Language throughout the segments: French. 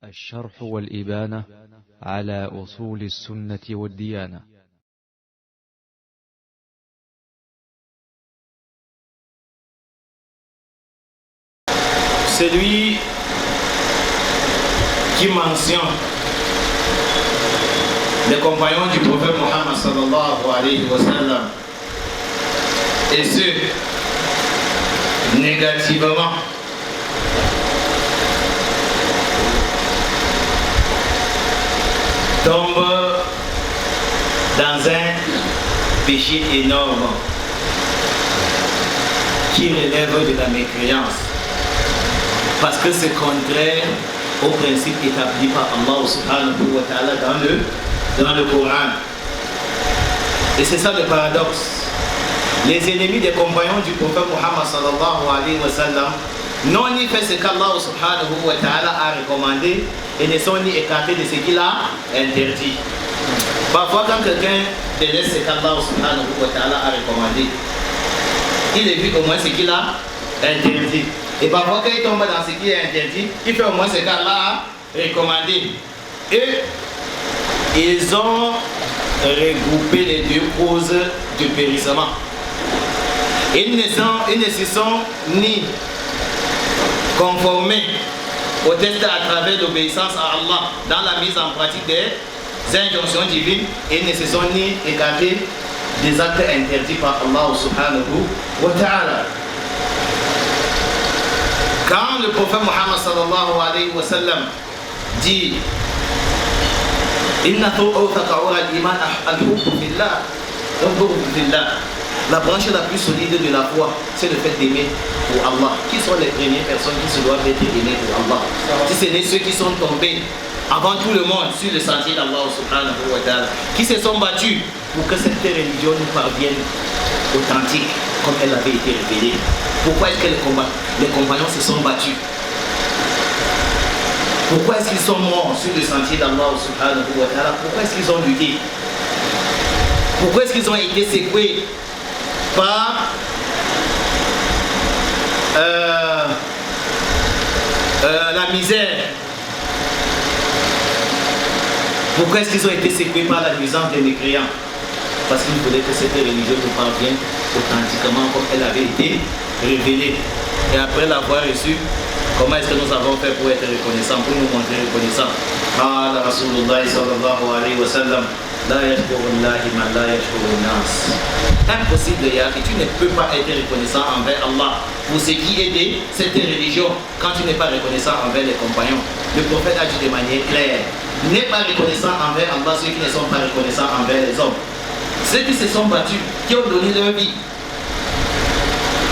الشرح والإبانة على أصول السنة والديانة. Celui qui mentionne les compagnons du prophète Mohammed sallallahu alayhi wa sallam et ce négativement tombe dans un péché énorme qui relève de la mécréance parce que c'est contraire au principe établi par Allah subhanahu wa ta'ala dans le Coran. Et c'est ça le paradoxe. Les ennemis des compagnons du prophète Mohammed sallallahu alayhi wa sallam n'ont ni fait ce qu'Allah subhanahu wa ta'ala a recommandé et ne sont ni écartés de ce qu'il a interdit. Parfois quand quelqu'un délaisse ce qu'Allah subhanahu wa ta'ala a recommandé, il évite au moins ce qu'il a interdit. Et parfois quand il tombe dans ce qui est interdit, il fait au moins ce qu'Allah a recommandé. Et ils ont regroupé les deux causes du périssement. Ils ne se sont ni conformés au test à travers l'obéissance à Allah dans la mise en pratique des injonctions divines et ne se sont ni écartés des actes interdits par Allah subhanahu wa ta'ala. Quand le prophète Mohammed sallallahu alayhi wa sallam dit Inna al-iman al-hubbu fillah, la branche la plus solide de la foi, c'est le fait d'aimer pour Allah. Qui sont les premières personnes qui se doivent être aimées pour Allah? Si ce n'est ceux qui sont tombés avant tout le monde sur le sentier d'Allah subhanahu wa ta'ala, qui se sont battus pour que cette religion nous parvienne authentique comme elle avait été révélée. Pourquoi est-ce que les compagnons se sont battus? Pourquoi est-ce qu'ils sont morts sur le sentier d'Allah subhanahu wa ta'ala? Pourquoi est-ce qu'ils ont lutté? Pourquoi est-ce qu'ils ont été secoués par la misère? Pourquoi est-ce qu'ils ont été secoués par la nuisance des mécréants? Parce qu'ils voulaient que cette religion nous parvienne authentiquement comme elle avait été révélée. Et après l'avoir reçue, comment est-ce que nous avons fait pour être reconnaissants, pour nous montrer reconnaissants? Ah, Rasulullah sallallahu alayhi wa sallam, impossible et tu ne peux pas être reconnaissant envers Allah pour ce qui est de cette religion quand tu n'es pas reconnaissant envers les compagnons. Le prophète a dit de manière claire, n'est pas reconnaissant envers Allah ceux qui ne sont pas reconnaissants envers les hommes. Ceux qui se sont battus, qui ont donné leur vie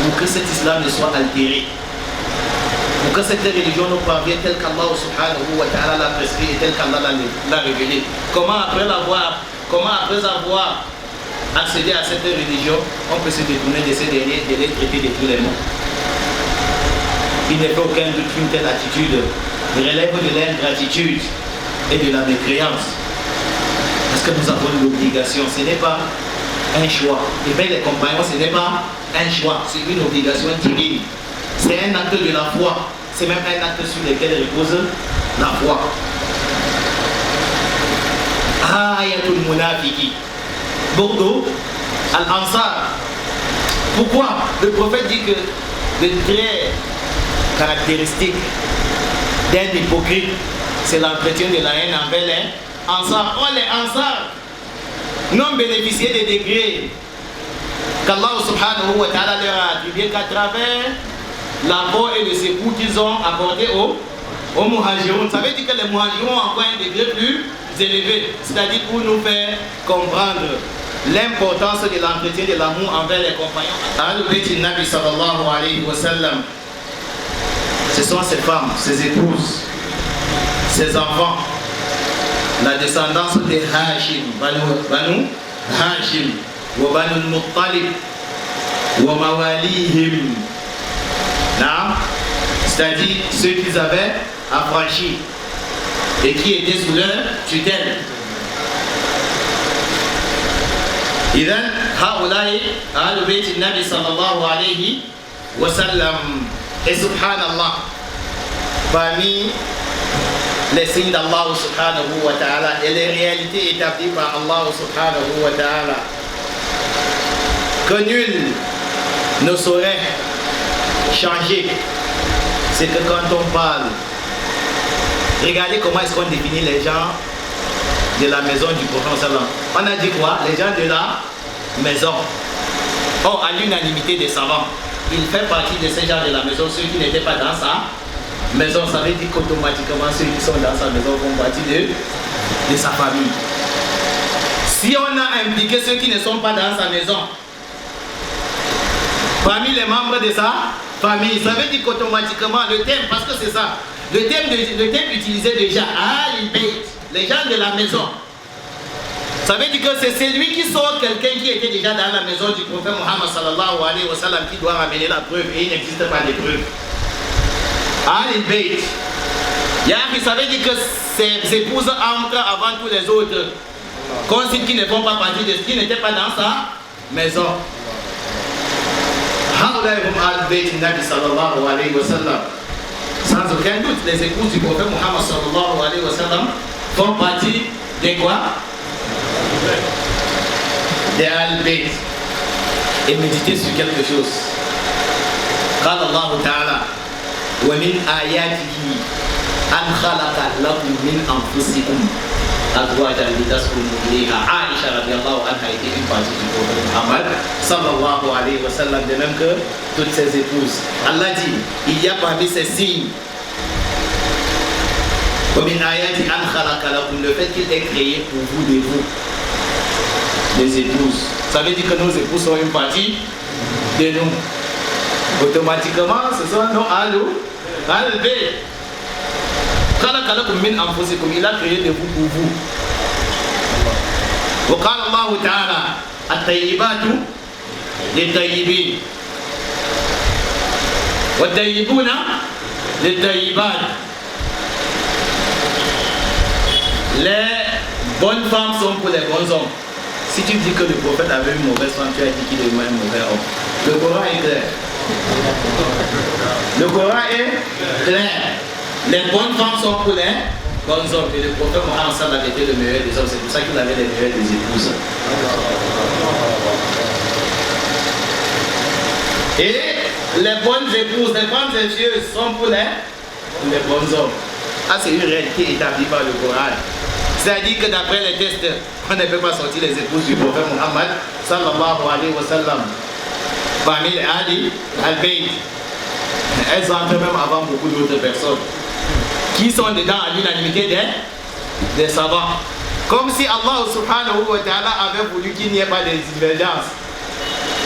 pour que cet islam ne soit altéré, pour que cette religion nous parvienne telle qu'Allah subhanahu wa ta'ala l'a prescrit et telle qu'Allah l'a révélée. Comment après avoir accédé à cette religion, on peut se détourner de ces derniers, de les traiter de tous les mots? Il n'est pas aucun doute qu'une telle attitude relève de l'ingratitude et de la mécréance. Parce que nous avons l'obligation, ce n'est pas un choix. Et bien les compagnons, ce n'est pas un choix, c'est une obligation divine. C'est un acte de la foi. C'est même un acte sur lequel repose la foi. Ayatul Munafiqi. Bordeaux, Al-Ansar. Pourquoi? Le prophète dit que le trait caractéristique d'un hypocrite, c'est l'entretien de la haine envers les Ansar. Oh, les Ansar n'ont bénéficié des degrés qu'Allah subhanahu wa ta'ala leur a attribué qu'à travers l'apport et le secours qu'ils ont apporté aux Muhajiroun. Ça veut dire que les Muhajiroun ont encore un degré plus élevé, c'est-à-dire pour nous faire comprendre l'importance de l'entretien de l'amour envers les compagnons. Al-Bayt Nabi sallallahu alayhi wa sallam, ce sont ses femmes, ses épouses, ses enfants, la descendance de Hashim, Banu Hashim, wa Banu Muttalib, wa Mawalihim. C'est-à-dire ceux qu'ils avaient affranchis et qui étaient sous leur tutelle. إذن هؤلاء أهل بيت النبي صلى الله عليه وسلم. Et subhanallah, parmi les signes d'Allah subhanahu wa ta'ala et les réalités établies par Allah subhanahu wa ta'ala, que nul ne saurait changer, c'est que quand on parle, regardez comment est-ce qu'on définit les gens de la maison du prophète sallam. On a dit quoi? Les gens de la maison. Or, à l'unanimité des savants, il fait partie de ces gens de la maison, ceux qui n'étaient pas dans sa maison. Ça veut dire qu'automatiquement, ceux qui sont dans sa maison font partie de sa famille. Si on a impliqué ceux qui ne sont pas dans sa maison parmi les membres de sa famille, ça veut dire qu'automatiquement, le thème, parce que c'est ça, le thème utilisé déjà, les gens de la maison, ça veut dire que c'est celui qui sort quelqu'un qui était déjà dans la maison du prophète Muhammad sallallahu alayhi wa sallam qui doit ramener la preuve, et il n'existe pas de preuve. Al-Bayt, ça veut dire que ses épouses entrent avant tous les autres, consignes qui ne font pas partie de ce qui n'était pas dans sa maison. Sans aucun doute, les épouses du prophète Muhammad sallallahu alayhi wa sallam font partie de quoi? De Al-Bayt. Et méditer sur quelque chose. قال الله تعالى ومن آياته أن خلق لكم من أنفسكم أزواجا لتسكنوا إليها. Aïcha radiallahu anha a été une partie du prophète Muhammad sallallahu alayhi wa sallam, de même que toutes ses épouses. Allah dit, il y a parmi ces signes ومن آياته أن خلق لكم, le fait qu'il ait créé pour vous de vous les épouses. Ça veut dire que nos épouses sont une partie de nous. Automatiquement, ce sont nos Al-Bayt. Il a créé de vous pour vous. وقال الله تعالى الطيبات للطيبين والطيبون للطيبات. Les bonnes femmes sont pour les bons hommes. Si tu dis que le prophète avait une mauvaise femme, tu as dit qu'il est un mauvais homme. Le Coran est clair. Le Coran est clair. Les bonnes femmes sont pour les bons hommes. Et le prophète Mohammed sallallahu alayhi wa sallam était le meilleur des hommes. C'est pour ça qu'il avait les meilleures des épouses. Et les bonnes épouses, les femmes infieuses sont pour les bons hommes. Ah, c'est une réalité établie par le Coran. C'est-à-dire que d'après les tests, on ne peut pas sortir les épouses du prophète Muhammad sallallahu alayhi wa sallam parmi les Al-Bayt. Elles entrent même avant beaucoup d'autres personnes qui sont dedans à l'unanimité des savants. Comme si Allah subhanahu wa ta'ala avait voulu qu'il n'y ait pas de divergence.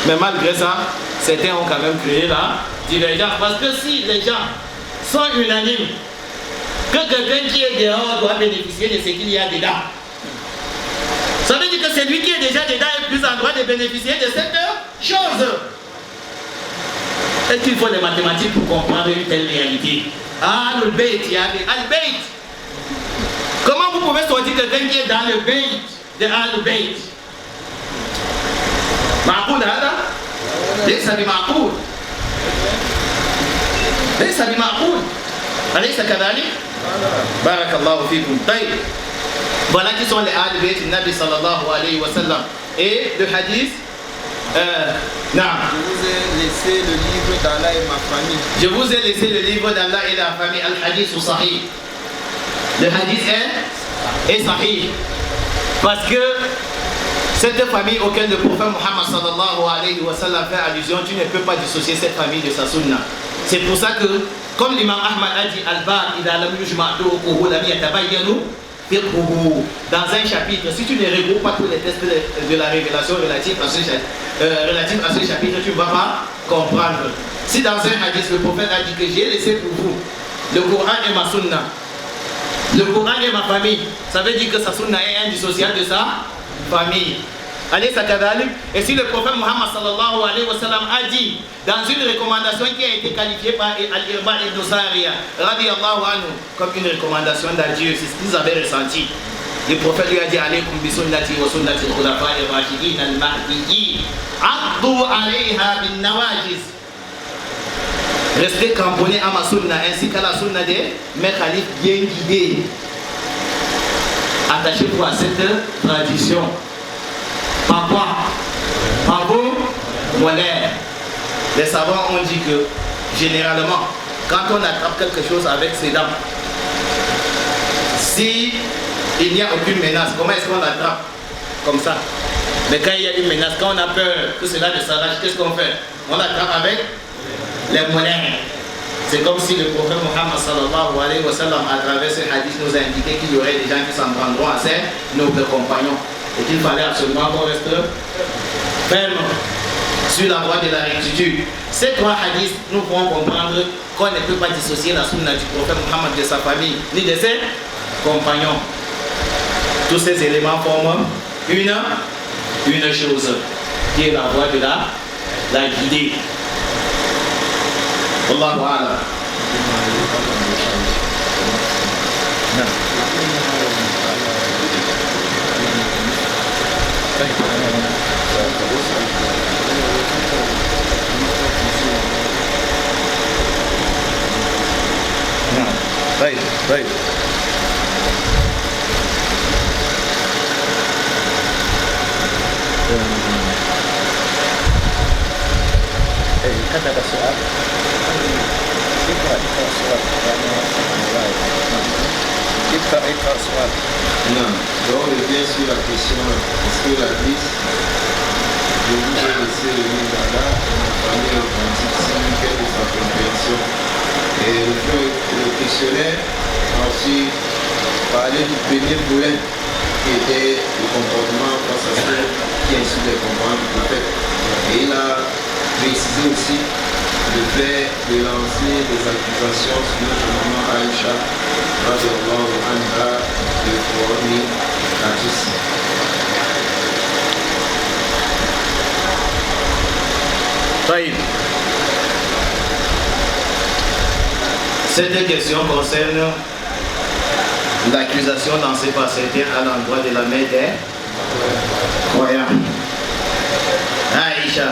Mais malgré ça, certains ont quand même créé la divergence. Parce que si les gens sont unanimes, que quelqu'un qui est dehors doit bénéficier de ce qu'il y a dedans, ça veut dire que celui qui est déjà dedans est plus en droit de bénéficier de cette chose. Est-ce qu'il faut des mathématiques pour comprendre une telle réalité? Al-Bayt, il y a des Al-Bayt. Comment vous pouvez sortir quelqu'un qui est dans le Bayt de Al-Bayt? Ma'qoul hada? Laysa bi ma'qoul. Laysa bi ma'qoul. Alaysa kadhalik? Barakallahu fikum. Voilà qui sont les Al-Bayt du Nabi sallallahu alayhi wa sallam. Et le hadith, je vous ai laissé le livre d'Allah et ma famille. Je vous ai laissé le livre d'Allah et la famille. Al-Hadith ou Sahih. Le hadith est Sahih. Parce que cette famille auquel le prophète Muhammad sallallahu alayhi wa sallam fait allusion, tu ne peux pas dissocier cette famille de sa sunna. C'est pour ça que, comme l'imam Ahmad a dit, Al-Ba, idha lam yujma'tuhu lam yatabayyanu fiqhuhu. Dans un chapitre, si tu ne regroupes pas tous les textes de la révélation relative à ce chapitre, tu ne vas pas comprendre. Si dans un hadith, le prophète a dit que j'ai laissé pour vous le Coran et ma sunna, le Coran et ma famille, ça veut dire que sa sunna est indissociable de sa famille. Allez, ça kadalik. Et si le prophète Muhammad sallallahu alayhi wa sallam a dit dans une recommandation qui a été qualifiée par Al-Irba ibn Sariya radiyallahu anhu comme une recommandation d'adieu, c'est ce qu'ils avaient ressenti. Le prophète lui a dit alaykum bi sunnati wa sunnati al-khulafa'i ar-rashidin al-mahdiyyin addu alayha bin nawajiz. Restez cramponnés à ma sunna ainsi qu'à la sunna des mes khalifes bien guidés. Attachez-vous à cette tradition. Par quoi? Par vos molaires. Les savants ont dit que généralement, quand on attrape quelque chose avec ses dents, si il n'y a aucune menace, comment est-ce qu'on l'attrape? Comme ça. Mais quand il y a une menace, quand on a peur que cela ne s'arrache, qu'est-ce qu'on fait? On l'attrape avec les molaires. C'est comme si le prophète Mohammed sallallahu alayhi wa sallam, à travers ce hadith, nous a indiqué qu'il y aurait des gens qui s'en prendront à ses nobles compagnons et qu'il fallait absolument qu'on reste ferme sur la voie de la rectitude. Ces trois hadiths nous pourrons comprendre qu'on ne peut pas dissocier la sunna du prophète Mohammed de sa famille ni de ses compagnons. Tous ces éléments forment une chose qui est la voie de la guidée. Wallahu a'lam. طيب طيب كتب سؤال اقرأ سؤال اقرأ سؤال. Non, donc on revient sur la question, est-ce que la glisse, je vous ai laissé le Nidala et ma famille authentique signe quelle est sa compréhension. Et le questionnaire a aussi parlé du premier problème qui était le comportement face à ceux qui insultent les comportements du prophète. Et il a précisé aussi le fait de lancer des accusations sur notre maman Aïcha, radiallahu anha, de fornicatrice. طيب. Cette question concerne l'accusation lancée par certains à l'endroit de la mère des croyants. Aïcha,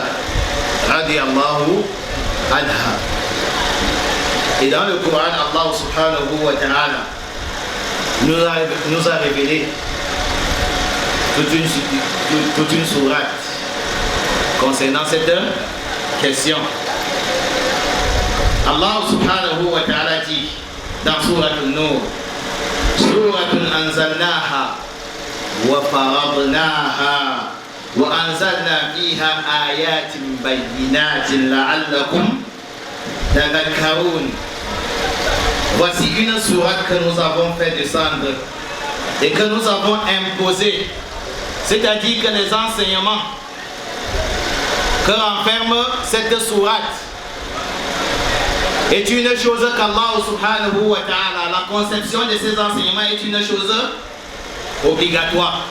radiallahu anha. Et dans le Coran, Allah subhanahu wa ta'ala nous a révélé toute une sourate concernant cette question. Allah subhanahu wa ta'ala dit dans Surat An-Nur, Suratun anzalnaha wa faradnaha wa anzalna fiha ayatin bayyinatin la'allakum tadhakkarun. Voici une sourate que nous avons fait descendre et que nous avons imposée, c'est-à-dire que les enseignements que renferme cette sourate est une chose qu'Allah subhanahu wa ta'ala, la conception de ces enseignements est une chose obligatoire,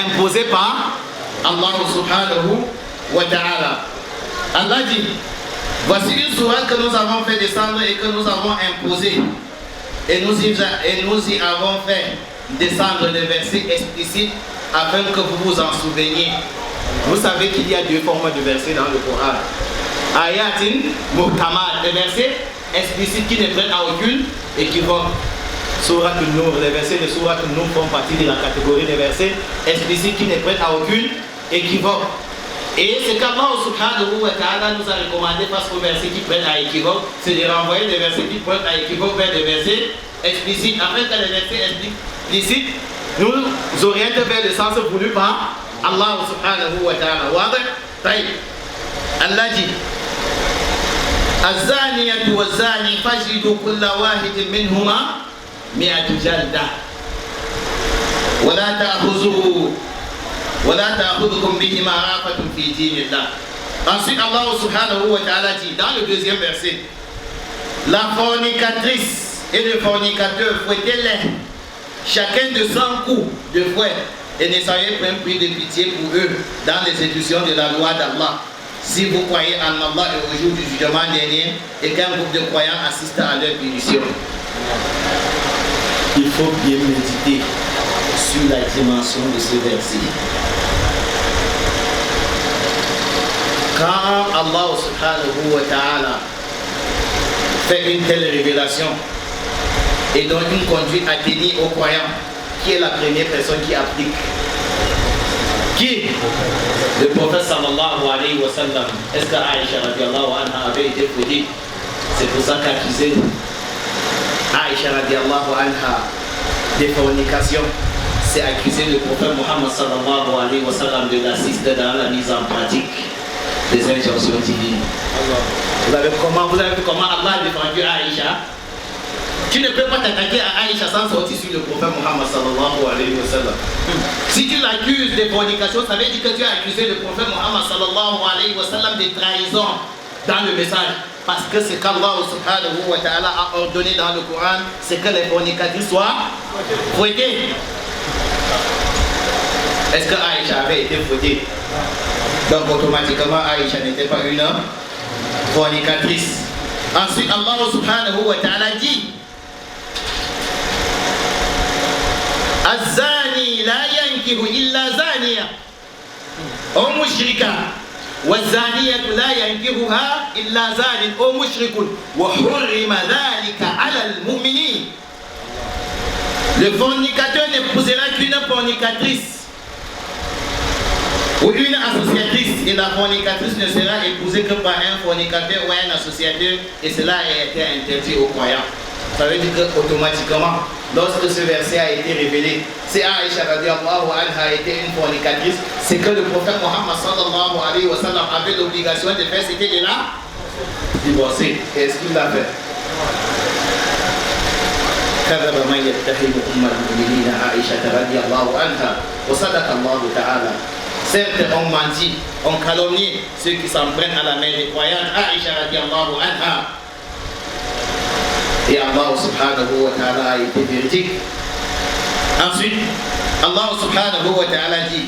imposée par Allah subhanahu wa ta'ala. Allah dit, voici une sourate que nous avons fait descendre et que nous avons imposée, et nous y avons fait descendre des versets explicites afin que vous vous en souveniez. Vous savez qu'il y a deux formes de versets dans le Coran. Ayatin muhkamat, des versets explicites qui ne prennent à aucune équivoque. Surat An-Nur, les versets de Surat An-Nur font partie de la catégorie des versets explicites qui ne prennent à aucune équivoque. Et ce qu'Allah subhanahu wa ta'ala nous a recommandé face aux versets qui prennent à équivoque, c'est de renvoyer des versets qui prennent à équivoque vers des versets explicites, afin que les versets explicites nous orientent vers le sens voulu par Allah subhanahu wa ta'ala. Allah dit, الزانية والزاني فاجلدوا كل واحد منهما 100 جلدة ولا تأخذكم بهما رأفة في دين الله. Ensuite Allah subhanahu wa ta'ala dit dans le deuxième verset, la fornicatrice et le fornicateur, fouettez-les chacun de 100 coups de fouet et ne soyez pas pris de pitié pour eux dans l'exécution de la loi d'Allah. Si vous croyez en Allah et au jour du jugement dernier et qu'un groupe de croyants assiste à leur punition. Il faut bien méditer sur la dimension de ce verset. Quand Allah subhanahu wa ta'ala fait une telle révélation et donc une conduite atteignée aux croyants, qui est la première personne qui applique? Qui? Le prophète sallallahu alayhi wa sallam. Est-ce que Aïcha radiallahu anha avait été fouillée? C'est pour ça qu'accusé Aïcha radiallahu anha des fornications, c'est accuser le prophète Mohammed sallallahu alayhi wa sallam de l'assister dans la mise en pratique des injonctions divines. Vous avez vu comment Allah a défendu Aïcha? Tu ne peux pas t'attaquer à Aïcha sans sortir sur le prophète Mohammed sallallahu alayhi wa sallam. Si tu l'accuses de fornication, ça veut dire que tu as accusé le prophète Mohammed sallallahu alayhi wa sallam de trahison dans le message. Parce que ce qu'Allah subhanahu wa ta'ala a ordonné dans le Coran, c'est que les fornicateurs soient fouettés. Est-ce que Aïcha avait été fouettée? Donc automatiquement Aïcha n'était pas une fornicatrice. Ensuite Allah subhanahu wa ta'ala dit: الزاني لا ينكح إلا زانية أو مشركة والزانية لا ينكحها إلا زان أو مشرك وحرم ذلك على المؤمنين. Le fornicateur n'épousera qu'une fornicatrice ou une associatrice, et la fornicatrice ne sera épousée que par un fornicateur ou un associateur, et cela a été interdit aux croyants. Ça veut dire qu'automatiquement, lorsque ce verset a été révélé, c'est Aïcha radiallahu anha était une fornicatrice, c'est que le prophète Mohammed sallallahu alayhi wa sallam avait l'obligation de faire, c'était de la divorcer. Et est-ce qu'il l'a fait? كذب من يتهم أم المؤمنين عائشة رضي الله عنها وصدق الله تعالى. Certes, on menti, on calomnie ceux qui s'en prennent à la mère des croyantes, Aïcha radiallahu anha. Et Allah subhanahu wa ta'ala a été véridique. Ensuite, Allah subhanahu wa ta'ala dit,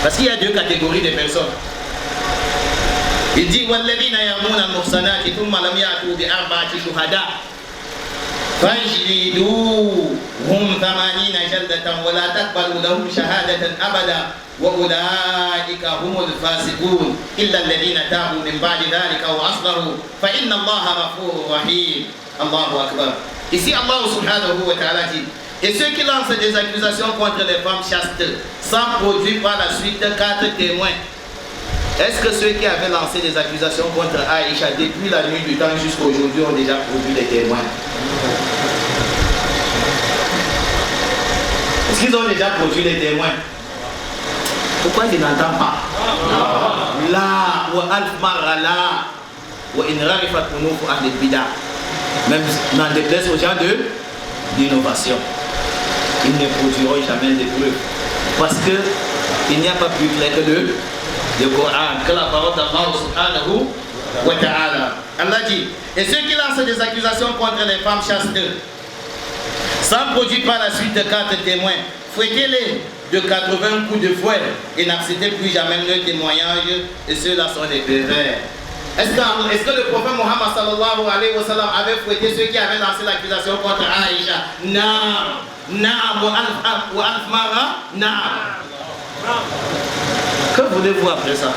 parce qu'il y a deux catégories de personnes. Il dit: وَالَّذِينَ يَرْمُونَ الْمُحْصَنَاتِ ثُمَّ لَمْ يَأْتُوا بِأَرْبَعَةِ شُهَدَاءَ فَاجْلِدُوهُمْ 80 جلدة ولا تقبلوا لهم شهادة أبدا وأولئك هم الفاسقون إلا الذين تابوا من بعد ذلك وأصلحوا فإن الله غفور رحيم. الله أكبر. Ici Allah subhanahu wa ta'ala dit: et ceux qui lancent des accusations contre les femmes chastes sans produire par la suite 4 témoins. Est-ce que ceux qui avaient lancé des accusations contre Aïcha depuis la nuit du temps jusqu'à aujourd'hui ont déjà produit des témoins? Est-ce qu'ils ont déjà produit les témoins? Pourquoi ils n'entendent pas? La wa alf marra la wa in rarifat unufu ahli bida. Même dans des places aux gens d'innovation, ils ne produiront jamais de preuves. Parce qu'il n'y a pas plus clair que le Coran, que la parole d'Allah subhanahu wa ta'ala. Allah dit: et ceux qui lancent des accusations contre les femmes chastes sans produire par la suite 4 témoins, fouettez-les de 80 coups de fouet et n'acceptez plus jamais leur témoignage, et ceux-là sont des pervers. Est-ce que le prophète Mohammed sallallahu alayhi wa sallam avait fouetté ceux qui avaient lancé l'accusation contre Aïcha? Non. Naam wa alf mara. Naam. Que voulez-vous après ça?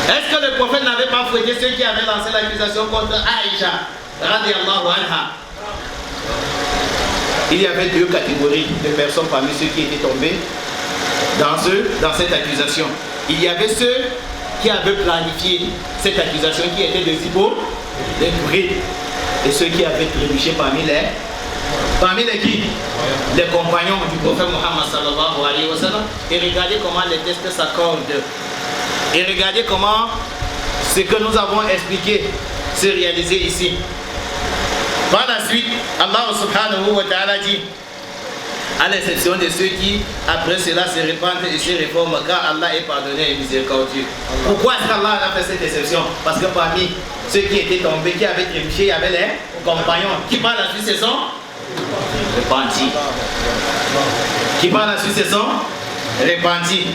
Est-ce que le prophète n'avait pas fouetté ceux qui avaient lancé l'accusation contre Aïcha radiallahu anha? Il y avait 2 catégories de personnes parmi ceux qui étaient tombés dans cette accusation. Il y avait ceux qui avaient planifié cette accusation, qui étaient des hypocrites, et ceux qui avaient trébuché parmi les qui? Les compagnons du prophète Mohammed sallallahu alayhi wa sallam. Et regardez comment les textes s'accordent. Et regardez comment ce que nous avons expliqué se réaliser ici. Par la suite, Allah subhanahu wa ta'ala dit, à l'exception de ceux qui, après cela, se répandent et se réforment, car Allah est pardonné et miséricordieux. Pourquoi est-ce qu'Allah a fait cette exception? Parce que parmi ceux qui étaient tombés, qui avaient trébuché, il y avait les compagnons qui, par la suite, se sont repentis. Qui, par la suite, se sont repentis.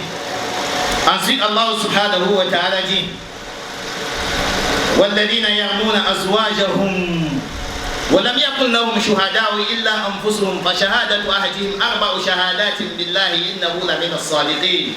Ensuite, Allah subhanahu wa ta'ala dit: وَالَّذِينَ يَرْمُونَ أَزْوَاجَهُمْ ولم يكن لهم شهداء إلا أنفسهم فشهادة أحدهم 4 شهادات بالله إنه لمن الصادقين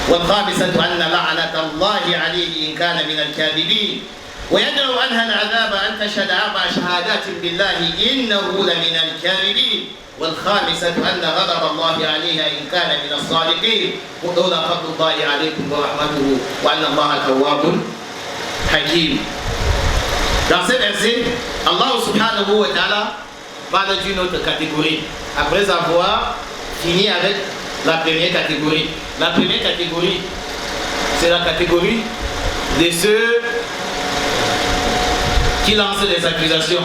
والخامسة أن لعنة الله عليه إن كان من الكاذبين ويدعو عنها العذاب أن تشهد 4 شهادات بالله إنه لمن الكاذبين والخامسة أن غضب الله عليها إن كان من الصادقين ولولا فضل الله عليكم ورحمته وأن الله تواب حكيم. Dans ce verset, Allah subhanahu wa ta'ala parle d'une autre catégorie. Après avoir fini avec la première catégorie. La première catégorie, c'est la catégorie de ceux qui lancent des accusations.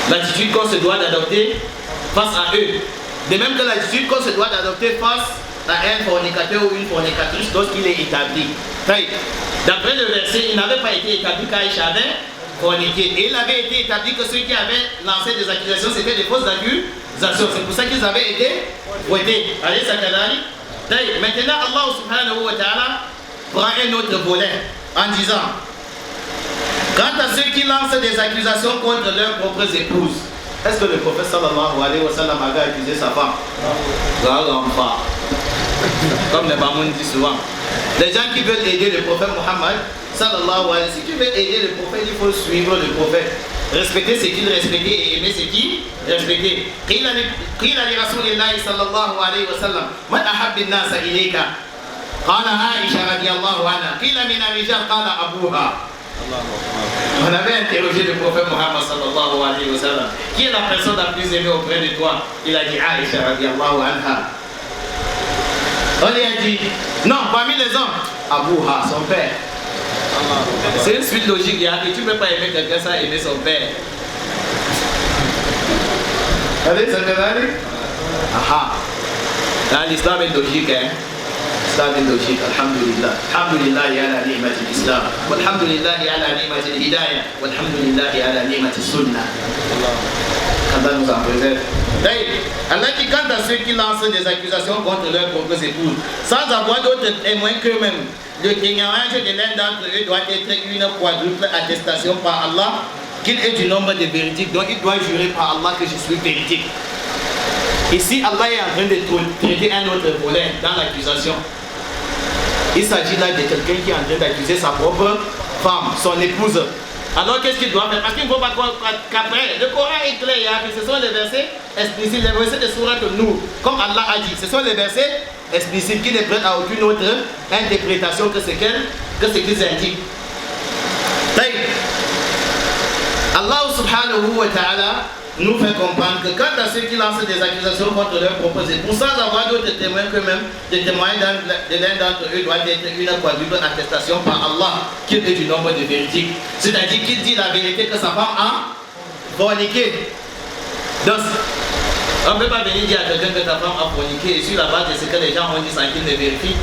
L'attitude qu'on se doit d'adopter face à eux. De même que l'attitude qu'on se doit d'adopter face à un fornicateur ou une fornicatrice lorsqu'il est établi. D'après le verset, il n'avait pas été établi qu'Aïcha avait forniqué. Et il avait été établi que ceux qui avaient lancé des accusations, c'était des fausses accusations. C'est pour ça qu'ils avaient été votés. Allez, Sakadari. Maintenant, Allah subhanahu wa ta'ala prend un autre volet en disant: quant à ceux qui lancent des accusations contre leurs propres épouses, est-ce que le prophète sallallahu alayhi wa sallam avait accusé sa femme? Non, pas. Comme les Bamoun disent souvent. Les gens qui veulent aider le prophète Mohammed sallallahu alayhi wa sallam, si tu veux aider le prophète, il faut suivre le prophète. Respecter ce qu'il respectait et aimer ce qu'il respectait. قيل لرسول الله صلى الله عليه وسلم من أحب الناس إليك؟ قال عائشة رضي الله عنها. قيل من الرجال قال أبوها. On avait interrogé le prophète Mohammed sallallahu alayhi wa sallam. Qui est la personne la plus aimée auprès de toi? Il a dit Aïcha radiallahu anha. On lui a dit non, parmi les hommes, Abouha, son père. C'est une suite logique, et tu ne peux pas aimer quelqu'un sans aimer son père. Allez, ça te va aller? Aha. L'islam est logique, hein? L'islam est logique, alhamdulillah. Alhamdulillah ala ni'mat al-islam. Walhamdulillah ala ni'mat al-hidayah. Walhamdulillah ala ni'mat al-sunnah. Allah nous en préserve. Allah qui, quant à ceux qui lancent des accusations contre leurs propres épouses, sans avoir d'autres témoins qu'eux-mêmes, le témoignage de l'un d'entre eux doit être une quadruple attestation par Allah qu'il est du nombre de véridiques. Donc il doit jurer par Allah que je suis véridique. Ici, Allah est en train de traiter un autre volet dans l'accusation. Il s'agit là de quelqu'un qui est en train d'accuser sa propre femme, son épouse. Alors qu'est-ce qu'il doit faire? Parce qu'il ne faut pas qu'après, le Coran est clair, ce sont les versets explicites, les versets de Sourate Nour, comme Allah a dit, ce sont les versets explicites qui ne prennent à aucune autre interprétation que ce qu'ils indiquent. Allah subhanahu wa ta'ala nous fait comprendre que quant à ceux qui lancent des accusations contre leurs propres épouses, sans avoir d'autres témoins qu'eux-mêmes, les témoins de l'un d'entre eux doivent être une quadruple attestation par Allah qu'il est du nombre de véridiques. C'est-à-dire qu'il dit la vérité que sa femme a forniqué. Donc, on ne peut pas venir dire à quelqu'un que ta femme a forniqué et sur la base de ce que les gens ont dit sans qu'il ne vérifie,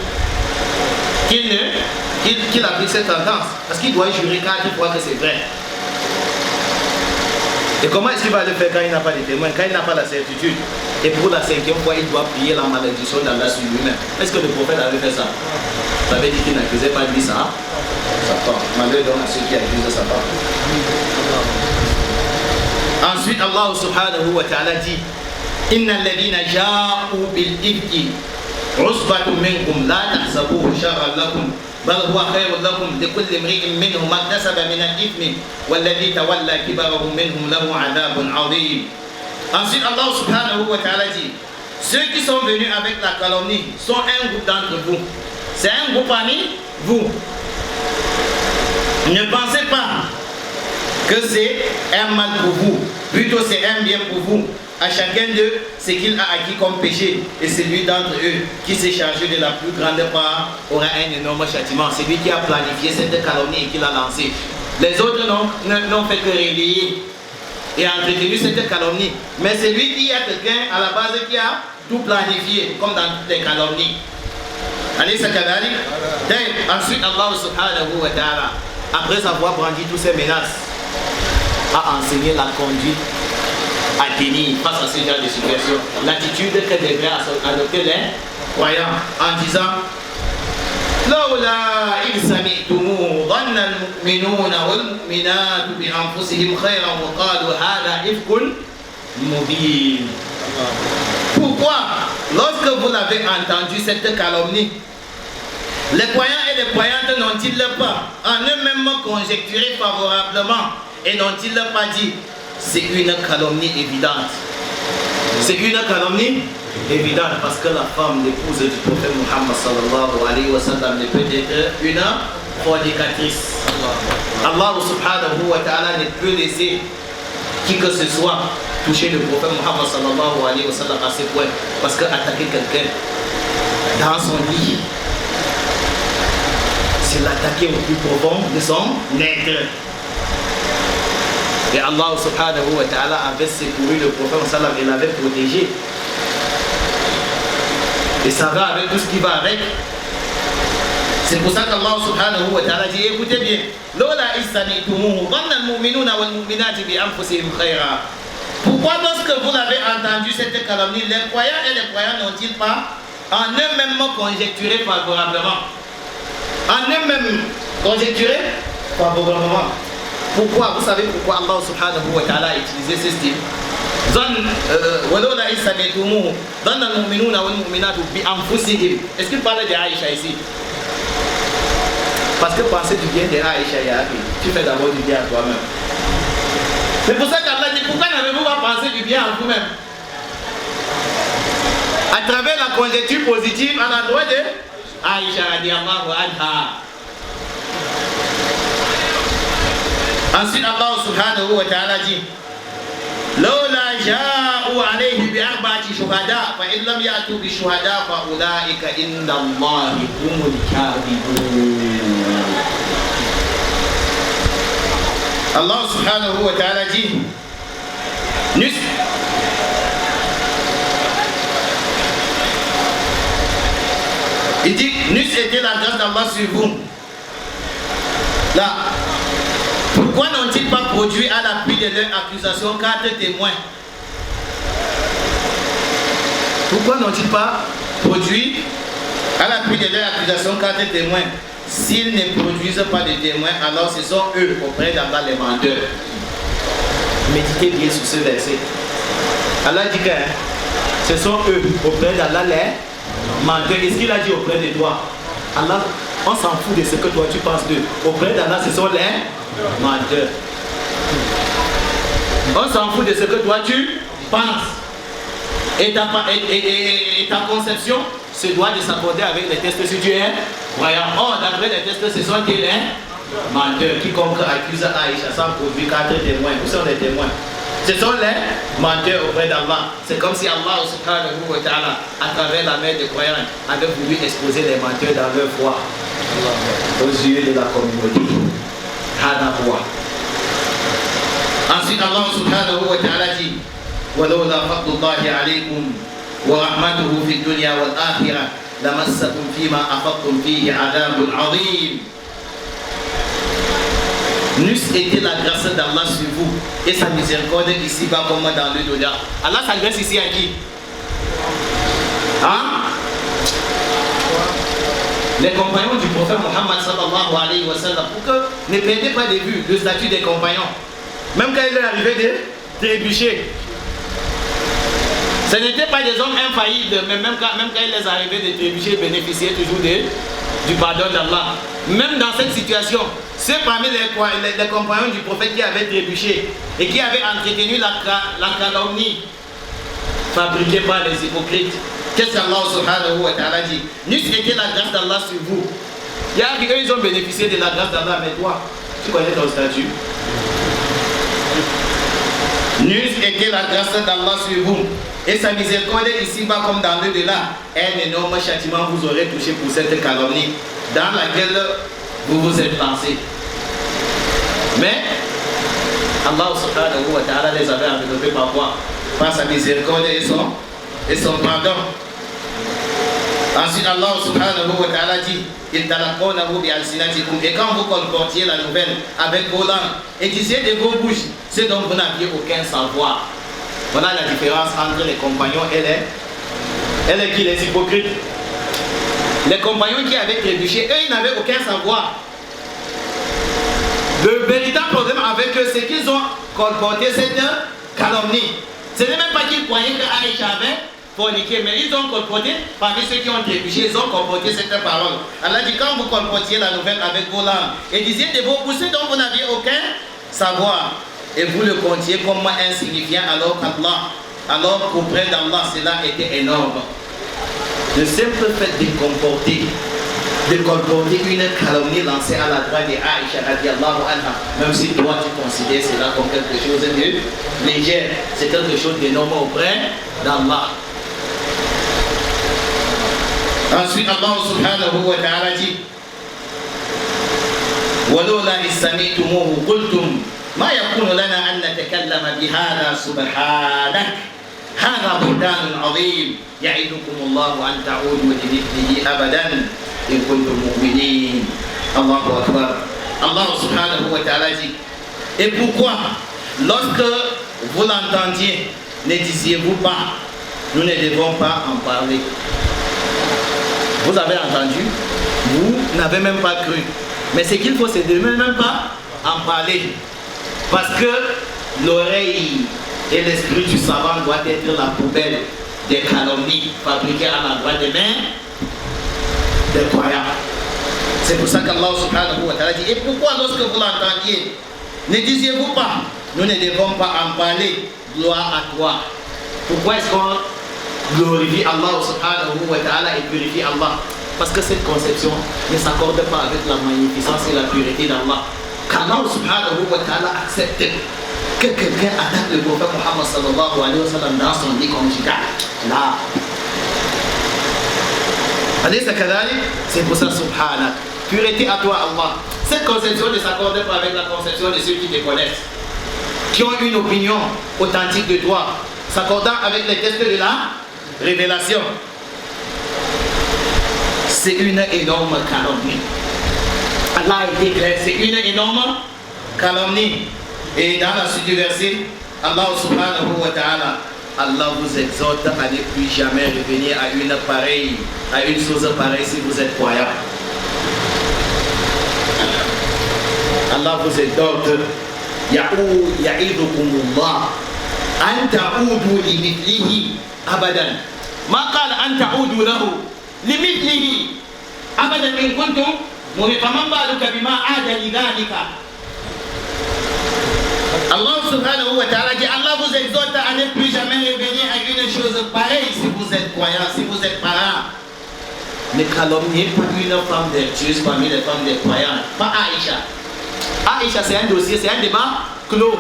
qu'il applique cette tendance. Parce qu'il doit jurer 4 fois que c'est vrai. Et comment est-ce qu'il va le faire quand il n'a pas de témoins, quand il n'a pas la certitude? Et pour la 5e fois, il doit prier la malédiction d'Allah sur lui-même. Est-ce que le prophète avait fait ça? Ça veut dire qu'il n'accusait pas lui sa femme. Malheur donc à ceux qui accusent sa femme. Ensuite, Allah subhanahu wa ta'ala dit: Inna alladhina ja'u bil ifki usbatun minkum la tahsabuhu sharran lakum بل هو خير لكم لكل امرئ منهم ما اكتسب من الإثم والذي تولى كبره منهم له عذاب عظيم. Ensuite, Allah subhanahu wa ta'ala dit: ceux qui sont venus avec la calomnie sont un groupe d'entre vous. C'est un groupe parmi vous. Ne pensez pas que c'est un mal pour vous, plutôt c'est un bien pour vous. À chacun d'eux, ce qu'il a acquis comme péché, et celui d'entre eux qui s'est chargé de la plus grande part aura un énorme châtiment. C'est lui qui a planifié cette calomnie et qui l'a lancée. Les autres n'ont fait que réveiller et entretenu cette calomnie. Mais c'est lui qui a quelqu'un à la base qui a tout planifié, comme dans toutes les calomnies. Allez, Sakadali. Ensuite, Allah subhanahu wa ta'ala, après avoir brandi toutes ces menaces, a enseigné la conduite à tenir face à ce genre de situation. L'attitude que devraient adopter les croyants en disant: لولا إذ سمعتموه ظن المؤمنون والمؤمنات بأنفسهم خيرا وقالوا هذا إفك مبين. Pourquoi, lorsque vous l'avez entendu cette calomnie, Les croyants et les croyantes n'ont-ils pas en eux-mêmes conjecturé favorablement et n'ont-ils pas dit c'est une calomnie évidente? C'est une calomnie évidente parce que la femme, l'épouse du prophète Muhammad sallallahu alayhi wa sallam ne peut être une fornicatrice. Allah subhanahu wa ta'ala ne peut laisser qui que ce soit toucher le prophète Muhammad sallallahu alayhi wa sallam à ce point parce qu'attaquer quelqu'un dans son lit, c'est l'attaquer au plus profond de son être. Et Allah subhanahu wa ta'ala avait secouru le prophète sallam et l'avait protégé. Et ça va avec tout ce qui va avec. C'est pour ça qu'Allah subhanahu wa ta'ala dit, écoutez bien, Lola isani'tumuhu, dhanna al-mu'minuna wal-mu'minati bi anfusihim khayra. Pourquoi lorsque vous l'avez entendu cette calomnie, les croyants et les croyants n'ont-ils pas en eux-mêmes conjecturé favorablement? En eux-mêmes conjecturé favorablement. Pourquoi? Vous savez pourquoi Allah subhanahu wa ta'ala a utilisé ce style? Est-ce qu'il parlait de Aïcha ici? Parce que penser du bien de Aïcha, tu fais d'abord du bien à toi-même. C'est pour ça qu'Allah dit, pourquoi n'avez-vous pas pensé du bien à vous-même? À travers la conjecture positive à l'endroit de Aïcha radiallahu anha. Ensuite Allah subhanahu wa ta'ala dit, لولا جاءوا عليه بأربعة شهداء فإن لم يأتوا بشهداء فأولئك عند الله هم الكاذبون. Allah subhanahu wa ta'ala dit, il dit, n'eût été la grâce d'Allah sur vous. Là, pourquoi n'ont-ils pas produit à l'appui de leur accusation 4 témoins? Pourquoi n'ont-ils pas produit à l'appui de leur accusation 4 témoins? S'ils ne produisent pas de témoins, alors ce sont eux auprès d'Allah les menteurs. Méditez bien sur ce verset. Allah dit que ce sont eux auprès d'Allah les menteurs. Est-ce qu'il a dit auprès de toi? Allah, on s'en fout de ce que toi tu penses d'eux. Auprès d'Allah, ce sont les menteurs. On s'en fout de ce que toi tu penses. Et ta conception se doit de s'accorder avec les tests si tu es croyant. Or, d'après les tests, ce sont des menteurs. Quiconque accuse Aïcha sans produire 4 témoins. Où sont les témoins? Ce sont les menteurs auprès d'Allah. C'est comme si Allah subhanahu wa ta'ala, à travers la mère des croyants, avait voulu exposer les menteurs dans leur foi aux yeux de la communauté. Ensuite Allah subhanahu wa ta'ala dit, ولولا فضل الله عليكم ورحمته في الدنيا والآخرة لمسكم فيما أخذتم فيه عذاب عظيم. N'eût été la grâce d'Allah sur vous et sa miséricorde ici-bas comme dans le Doda. Allah s'adresse ici à qui? Hein? Les compagnons du prophète Muhammad sallallahu alayhi wa sallam, pour que ne perdez pas de vue le statut des compagnons. Même quand il est arrivé de trébucher, ce n'étaient pas des hommes infaillibles, mais même quand il est arrivé de trébucher, ils bénéficiaient toujours du pardon d'Allah. Même dans cette situation, ceux parmi les compagnons du prophète qui avaient trébuché et qui avaient entretenu la calomnie fabriquée par les hypocrites, qu'est-ce qu'Allah subhanahu wa ta'ala dit? N'eût été la grâce d'Allah sur vous. Il y a qu'eux, ils ont bénéficié de la grâce d'Allah, mais toi, tu connais ton statut. N'eût été la grâce d'Allah sur vous et sa miséricorde ici-bas comme dans l'au-delà, un énorme châtiment vous aurait touché pour cette calomnie dans laquelle vous vous êtes lancé. Mais Allah subhanahu wa ta'ala les avait enveloppés par quoi? Par sa miséricorde et son pardon. Ensuite Allah subhanahu wa ta'ala dit, et quand vous colportiez la nouvelle avec vos langues et disiez de vos bouches ce dont vous n'aviez aucun savoir. Voilà la différence entre les compagnons et les hypocrites. Les compagnons qui avaient trébuché, eux ils n'avaient aucun savoir. Le véritable problème avec eux, c'est qu'ils ont colporté cette calomnie. Ce n'est même pas qu'ils croyaient que Aïcha avait forniqué, mais ils ont colporté, parmi ceux qui ont trébuché, ils ont colporté cette parole. Allah dit, quand vous colportiez la nouvelle avec vos langues, et disiez de vos poussées dont vous n'aviez aucun savoir, et vous le comptiez comme insignifiant, alors qu'auprès d'Allah, cela était énorme. Le simple fait de colporter une calomnie lancée à la droite de Aïcha radiallahu anha, même si toi tu considères cela comme quelque chose de léger, c'est quelque chose d'énorme auprès d'Allah. Ensuite, Allah subhanahu wa ta'ala dit وَلَوْلَا إِذْ سَمِعْتُمُوهُ قُلْتُمْ مَا يَكُونُ لَنَا أَن نَّتَكَلَّمَ بِهَذَا سُبْحَانَكَ هَذَا بُهْتَانٌ عَظِيمٌ يَعِدُكُمُ اللَّهُ أَن تَعُودُوا لِمِثْلِهِ أَبَدًا إِن كُنتُم مُّؤْمِنِينَ. Allahu Akbar. Allah subhanahu wa ta'ala dit, et pourquoi, lorsque vous l'entendiez, ne disiez-vous pas, nous ne devons pas en parler? Vous avez entendu, vous n'avez même pas cru. Mais ce qu'il faut, c'est de même pas en parler. Parce que l'oreille et l'esprit du savant doivent être la poubelle des calomnies fabriquées à l'endroit des mains des croyants. C'est pour ça qu'Allah subhanahu wa ta'ala dit, et pourquoi lorsque vous l'entendiez, ne disiez-vous pas, nous ne devons pas en parler, gloire à toi? Pourquoi est-ce qu'on glorifie Allah subhanahu wa ta'ala et purifie Allah? Parce que cette conception ne s'accorde pas avec la magnificence et la pureté d'Allah. Qu'Allah subhanahu wa ta'ala accepte que quelqu'un attaque le prophète Muhammad sallallahu alayhi wa sallam dans son lit conjugal. Là. C'est pour ça, subhanak. Pureté à toi, Allah. Cette conception ne s'accorde pas avec la conception de ceux qui te connaissent, qui ont une opinion authentique de toi, s'accordant avec les textes de la révélation. C'est une énorme calomnie. Allah a été clair, c'est une énorme calomnie. Et dans la suite du verset, Allah subhanahu wa ta'ala, Allah vous exhorte à ne plus jamais revenir à une chose pareille si vous êtes croyant. Allah vous exhorte, ya'idukumullah an ta'udu limithlihi abadan. Ma qala an ta'udu lahu limithlihi abadan in kuntum faman ba'duka bima aada lidhalika. Allah subhanahu wa ta'ala dit, Allah vous exhorte à ne plus jamais revenir à une chose pareille si vous êtes croyant, si vous êtes parent. Ne calomniez pas une femme vertueuse parmi les femmes des croyants, pas Aïcha. Aïcha, c'est un dossier, c'est un débat clos.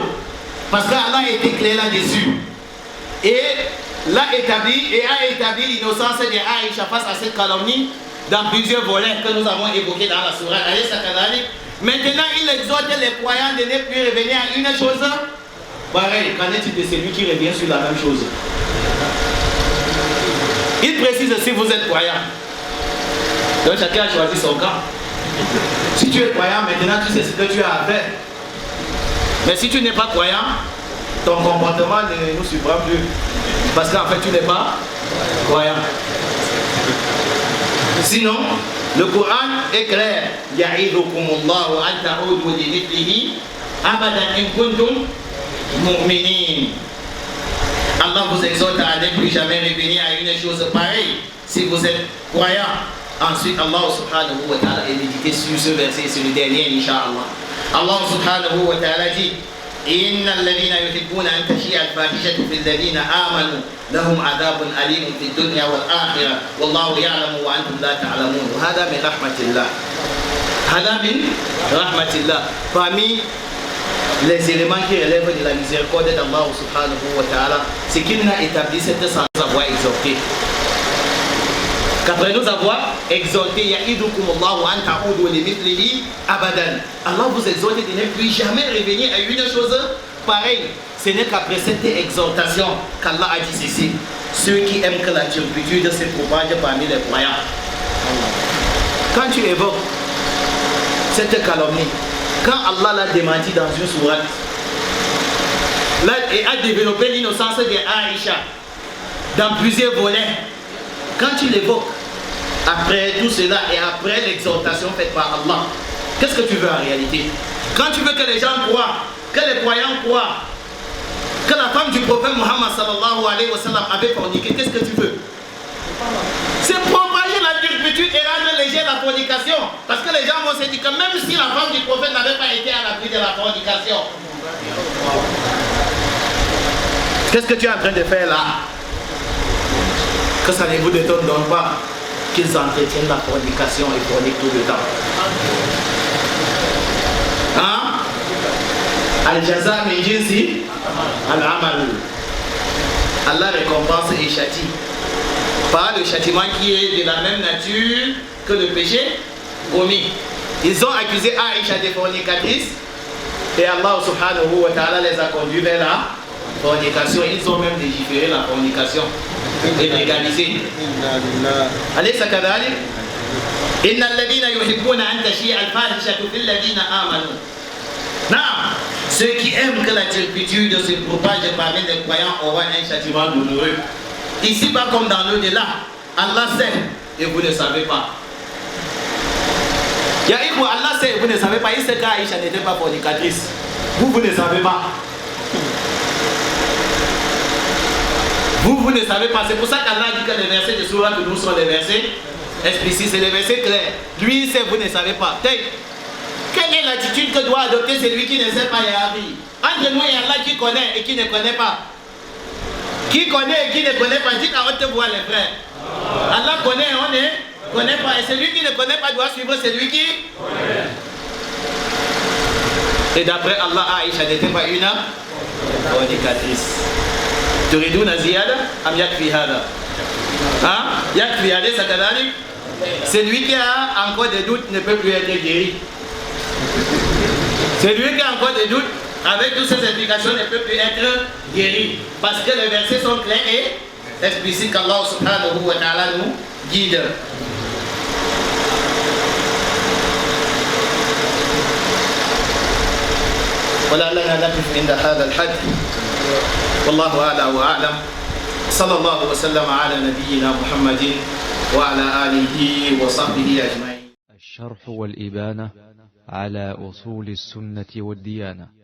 Parce qu'Allah a été clair là-dessus. Et a établi l'innocence de Aïcha face à cette calomnie dans plusieurs volets que nous avons évoqués dans la sourate. Maintenant, il exhorte les croyants de ne plus revenir à une chose pareille. Qu'en est-il de celui qui revient sur la même chose? Il précise si vous êtes croyant. Donc chacun a choisi son camp. Si tu es croyant, maintenant tu sais ce que tu as à faire. Mais si tu n'es pas croyant, ton comportement ne nous surprend plus. Parce qu'en fait, tu n'es pas croyant. Sinon, le Coran est clair. Ya'idukumullahu an ta'udu limithlihi abadan in kuntum mu'minin. Allah vous exhorte à ne plus jamais revenir à une chose pareille si vous êtes croyant. Ensuite, Allah subhanahu wa ta'ala est médité sur ce verset, sur le dernier, Inch'Allah. Allah subhanahu wa ta'ala dit, إن الذين يحبون أن تشيع الفاحشة في الذين آمنوا لهم عذاب أليم في الدنيا والآخرة والله يعلم وأنتم لا تعلمون. وهذا من رحمة الله. هذا من رحمة الله. Parmi les éléments qui relèvent de la miséricorde d'Allah subhanahu wa ta'ala, c'est qu'il n'a établi cette sans avoir exhorté. Qu'après nous avoir exhorté, ya'idukumullahu an ta'udu limithlihi abadan. Allah vous exhorte de ne plus jamais revenir à une chose pareille. Ce n'est qu'après cette exhortation qu'Allah a dit ceci. Ceux qui aiment que la turpitude se propage parmi les croyants. Quand tu évoques cette calomnie, quand Allah l'a démenti dans une sourate, et a développé l'innocence de Aïcha dans plusieurs volets, quand tu l'évoques, après tout cela et après l'exhortation faite par Allah, qu'est-ce que tu veux en réalité? Quand tu veux que les gens croient, que les croyants croient, que la femme du prophète Muhammad sallallahu alayhi wa sallam avait forniqué, qu'est-ce que tu veux? C'est propager la turpitude et rendre légère la fornication. Parce que les gens vont se dire que même si la femme du prophète n'avait pas été à l'abri de la fornication, qu'est-ce que tu es en train de faire là? Que ça ne vous détonne donc pas qu'ils entretiennent la fornication et forniquent tout le temps. Hein? Al-Jaza min jinsi al-amal. Allah récompense et châtie. Pas le châtiment qui est de la même nature que le péché commis. Ils ont accusé Aïcha des fornicatrices et Allah subhanahu wa ta'ala les a conduits vers la fornication. Ils ont même légiféré la fornication et légalisé. Alaysa kadhalik? Inna alladhina yuhibbuna an tashi'a al-fahishatu fil ladina amanu. Non, ceux qui aiment que la turpitude se propage parmi les croyants auront un châtiment douloureux. Ici-bas comme dans l'au-delà, Allah sait et vous ne savez pas. Yaïkou, Allah sait et vous ne savez pas. Il sait qu'Aïcha n'était pas fornicatrice. Vous ne savez pas. Vous ne savez pas. C'est pour ça qu'Allah dit que les versets de Surah que nous sont les versets explicites, c'est les versets clairs. Lui, il sait, vous ne savez pas. Quelle est l'attitude que doit adopter celui qui ne sait pas Yahri? Entre nous et Allah qui connaît et qui ne connaît pas. Qui connaît et qui ne connaît pas, dites à haute voix les frères. Allah connaît et on ne connaît pas. Et celui qui ne connaît pas doit suivre celui qui connaît. Et d'après Allah, Aïcha n'était pas une fornicatrice. Turiduna ziyada am yakfi hada? Hein? Yakfi hada sakadalik? Celui qui a encore des doutes ne peut plus être guéri. Celui qui a encore des doutes, avec toutes ces explications, ne peut plus être guéri. Parce que les versets sont clairs et explicites qu'Allah subhanahu wa ta'ala nous guide. ولعلنا نقف عند هذا الحد والله أعلى وأعلم صلى الله وسلم على نبينا محمد وعلى آله وصحبه أجمعين. الشرح والإبانة على أصول السنة والديانة.